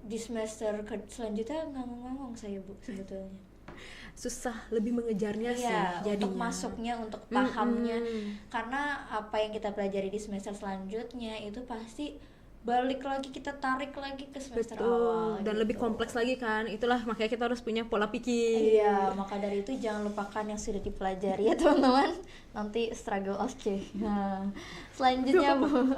di semester selanjutnya ngangong-ngangong saya Bu sebetulnya. Susah lebih mengejarnya sih Iya, jadinya. untuk masuknya, untuk pahamnya. Karena apa yang kita pelajari di semester selanjutnya itu pasti balik lagi, kita tarik lagi ke semester awal. Dan gitu. lebih kompleks lagi kan. Itulah makanya kita harus punya pola pikir. Iya, maka dari itu jangan lupakan yang sudah dipelajari ya teman-teman. Nanti struggle OSCE. Nah, selanjutnya Bu,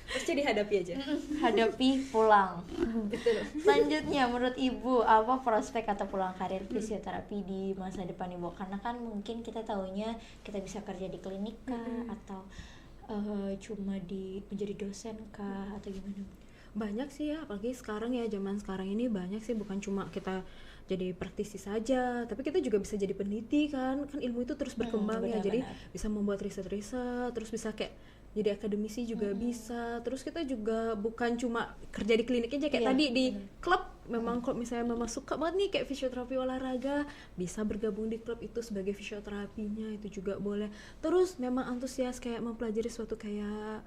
Pasti dihadapi aja. hadapi pulang. Betul. Selanjutnya menurut Ibu apa prospek atau peluang karir fisioterapi di masa depan Ibu? Karena kan mungkin kita taunya kita bisa kerja di klinik kah atau cuma menjadi dosen kah atau gimana Bu? Banyak sih ya, apalagi sekarang ya, zaman sekarang ini banyak sih, bukan cuma kita jadi praktisi saja, tapi kita juga bisa jadi peneliti kan ilmu itu terus berkembang ya, jadi bisa membuat riset-riset, terus bisa kayak jadi akademisi juga bisa, terus kita juga bukan cuma kerja di klinik aja kayak tadi di klub. Memang kalau misalnya memang suka banget nih kayak fisioterapi olahraga, bisa bergabung di klub itu sebagai fisioterapinya, itu juga boleh. Terus memang antusias kayak mempelajari suatu kayak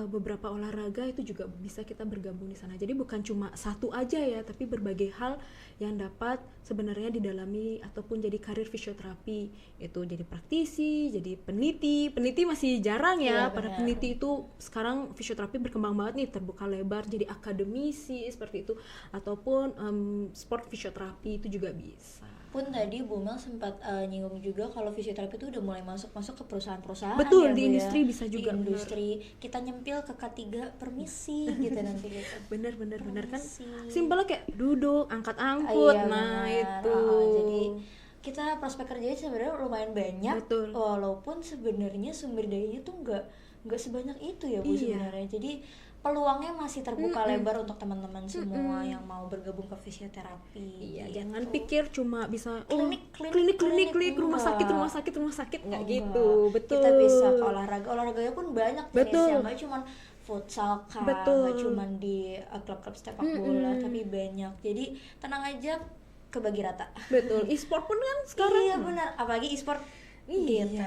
beberapa olahraga, itu juga bisa kita bergabung di sana. Jadi bukan cuma satu aja ya, tapi berbagai hal yang dapat sebenarnya didalami ataupun jadi karir fisioterapi. Itu jadi praktisi, jadi peneliti masih jarang ya. Para peneliti itu sekarang fisioterapi berkembang banget nih, terbuka lebar jadi akademisi seperti itu, ataupun sport fisioterapi itu juga bisa. Pun tadi Bu Mel sempat nyinggung juga kalau fisioterapi itu udah mulai masuk ke perusahaan-perusahaan. Betul, ya, di Bu, industri ya. bisa juga. Di industri kita nyempil ke K3 permisi gitu nanti gitu. Bener kan Permisi. simpelnya kayak duduk, angkat-angkut. Iya, Nah benar. itu Jadi kita prospek kerjanya sebenarnya lumayan banyak. Betul. Walaupun sebenarnya sumber dayanya tuh nggak sebanyak itu ya Bu Iya. sebenarnya. Jadi peluangnya masih terbuka lebar untuk teman-teman semua yang mau bergabung ke fisioterapi. Iya, gitu. jangan pikir cuma bisa Klinik, rumah enggak. sakit nggak Oh, gitu. enggak. Betul. Kita bisa ke olahraganya pun banyak Betul. jenisnya, nggak cuma futsal kan, Betul. nggak cuma di klub-klub sepak bola, tapi banyak. Jadi tenang aja, kebagi rata. Betul. E-sport pun kan sekarang. Iya benar, apalagi e-sport. Iya, Gitu.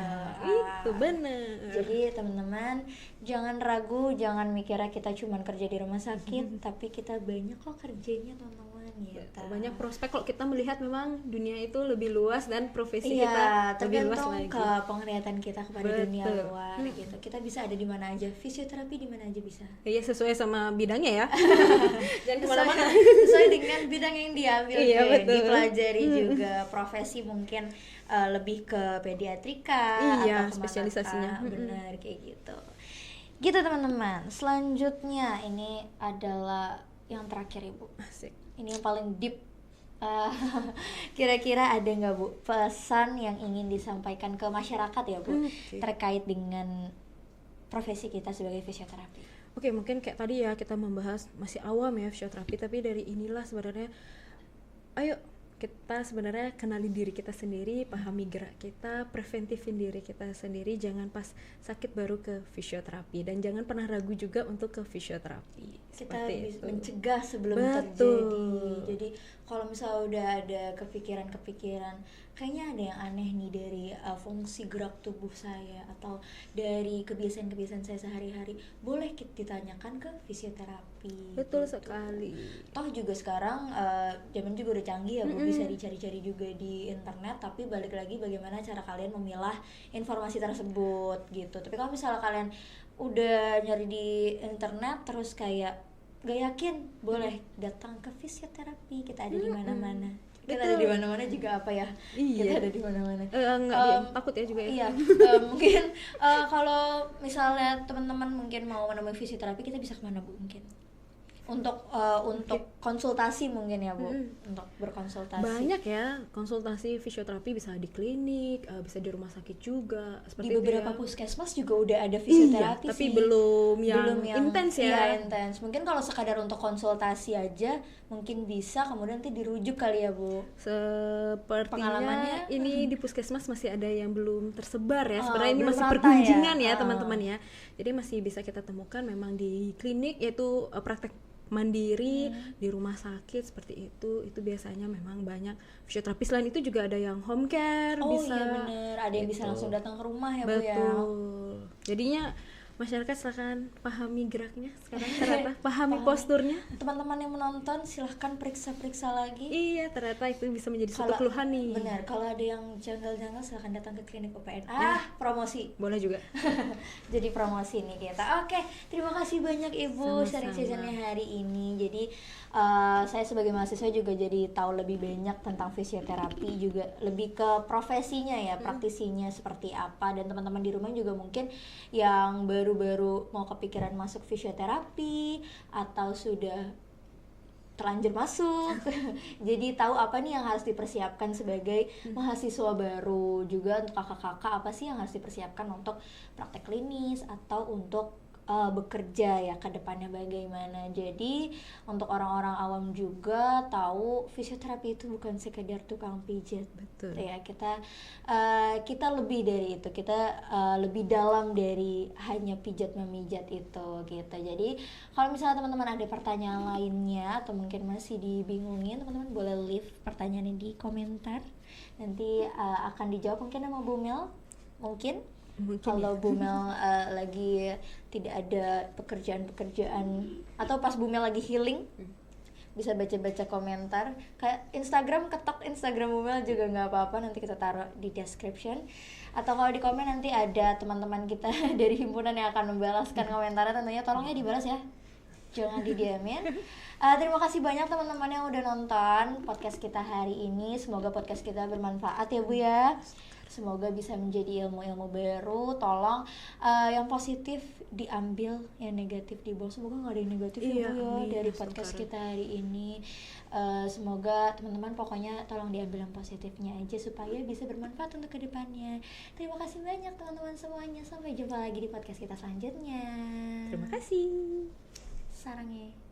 itu bener. Jadi teman-teman jangan ragu, jangan mikirnya kita cuma kerja di rumah sakit, tapi kita banyak kok kerjanya teman-teman gitu. Banyak prospek kalau kita melihat memang dunia itu lebih luas dan profesi Iya, kita lebih luas tergantung lagi. ke penglihatan kita kepada dunia Betul. luar gitu. Kita bisa ada di mana aja, fisioterapi di mana aja bisa. Iya, sesuai sama bidangnya ya. Jangan Sesuai, kemana-mana. sesuai dengan bidang yang diambil, Iya, nih. betul. Dipelajari juga profesi mungkin lebih ke pediatrika Iya, atau spesialisasinya. benar kayak gitu. Gitu teman-teman. Selanjutnya ini adalah yang terakhir Ibu. Asik. Ini yang paling deep. Kira-kira ada nggak Bu pesan yang ingin disampaikan ke masyarakat ya Bu terkait dengan profesi kita sebagai fisioterapi? Oke, mungkin kayak tadi ya kita membahas masih awam ya fisioterapi, tapi dari inilah sebenarnya ayo kita sebenarnya kenali diri kita sendiri, pahami gerak kita, preventifin diri kita sendiri, jangan pas sakit baru ke fisioterapi, dan jangan pernah ragu juga untuk ke fisioterapi. Kita Seperti bisa itu. mencegah sebelum Betul. terjadi. Jadi kalau misalnya udah ada kepikiran kayaknya ada yang aneh nih dari fungsi gerak tubuh saya atau dari kebiasaan-kebiasaan saya sehari-hari, boleh ditanyakan ke fisioterapi. Betul gitu. sekali. Toh juga sekarang zaman juga udah canggih ya Bu, bisa dicari-cari juga di internet, tapi balik lagi bagaimana cara kalian memilah informasi tersebut gitu. Tapi kalau misalnya kalian udah nyari di internet terus kayak gak yakin, boleh datang ke fisioterapi, kita ada di mana-mana. Kita ada di mana-mana juga apa ya? Iya. Kita ada di mana-mana. Takut ya juga ya. Iya, mungkin kalau misalnya teman-teman mungkin mau menemui fisioterapi, kita bisa kemana Bu mungkin? untuk konsultasi mungkin ya Bu, untuk berkonsultasi. Banyak ya konsultasi fisioterapi, bisa di klinik, bisa di rumah sakit juga. Seperti Di beberapa itu ya. puskesmas juga udah ada fisioterapi Iya, tapi sih. belum yang intens ya. Iya, intens. Mungkin kalau sekadar untuk konsultasi aja mungkin bisa, kemudian nanti dirujuk kali ya Bu. Sepertinya Pengalamannya? ini di puskesmas masih ada yang belum tersebar ya. Oh, Sebenarnya ini belum masih rata pergunjingan ya. ya teman-teman ya. Jadi masih bisa kita temukan memang di klinik, yaitu praktek mandiri, di rumah sakit seperti itu biasanya memang banyak fisioterapi. Selain itu juga ada yang home care, Oh bisa iya bener, ada yang bisa gitu. langsung datang ke rumah ya Bu ya. Betul. Jadinya masyarakat silakan pahami geraknya sekarang, ternyata pahami posturnya. Teman-teman yang menonton silahkan periksa-periksa lagi. Iya, ternyata itu bisa menjadi suatu keluhan nih. Benar, kalau ada yang janggal-janggal silahkan datang ke klinik UPN. Promosi. Boleh juga. Jadi promosi nih kita. Oke, terima kasih banyak Ibu Sama-sama. sharing sessionnya hari ini. Jadi saya sebagai mahasiswa juga jadi tahu lebih banyak tentang fisioterapi, juga lebih ke profesinya ya, praktisinya seperti apa. Dan teman-teman di rumah juga mungkin yang baru-baru mau kepikiran masuk fisioterapi atau sudah terlanjur masuk jadi tahu apa nih yang harus dipersiapkan sebagai mahasiswa baru. Juga untuk kakak-kakak apa sih yang harus dipersiapkan untuk praktek klinis atau untuk bekerja ya ke depannya bagaimana. Jadi untuk orang-orang awam juga tahu fisioterapi itu bukan sekedar tukang pijat. Betul. Ya, kita lebih dari itu, kita lebih dalam dari hanya pijat memijat itu gitu. Jadi kalau misalnya teman-teman ada pertanyaan lainnya atau mungkin masih dibingungin, teman-teman boleh leave pertanyaannya di komentar, nanti akan dijawab mungkin sama Bu Mel. Mungkin kalau Bu Mel lagi tidak ada pekerjaan atau pas Bu Mel lagi healing, bisa baca-baca komentar. Kayak Instagram, ketok Instagram Bu Mel juga nggak apa-apa, nanti kita taruh di description. Atau kalau di komen nanti ada teman-teman kita dari himpunan yang akan membalaskan komentarnya, tentunya tolong ya dibalas ya, jangan didiamin. Terima kasih banyak teman-teman yang udah nonton podcast kita hari ini. Semoga podcast kita bermanfaat ya Bu ya. Semoga bisa menjadi ilmu-ilmu baru. Tolong yang positif diambil, yang negatif dibuang. Semoga nggak ada yang negatif ya Bu ya dari podcast kita hari ini. Semoga teman-teman pokoknya tolong diambil yang positifnya aja supaya bisa bermanfaat untuk kedepannya. Terima kasih banyak teman-teman semuanya. Sampai jumpa lagi di podcast kita selanjutnya. Terima kasih. Sarangnya.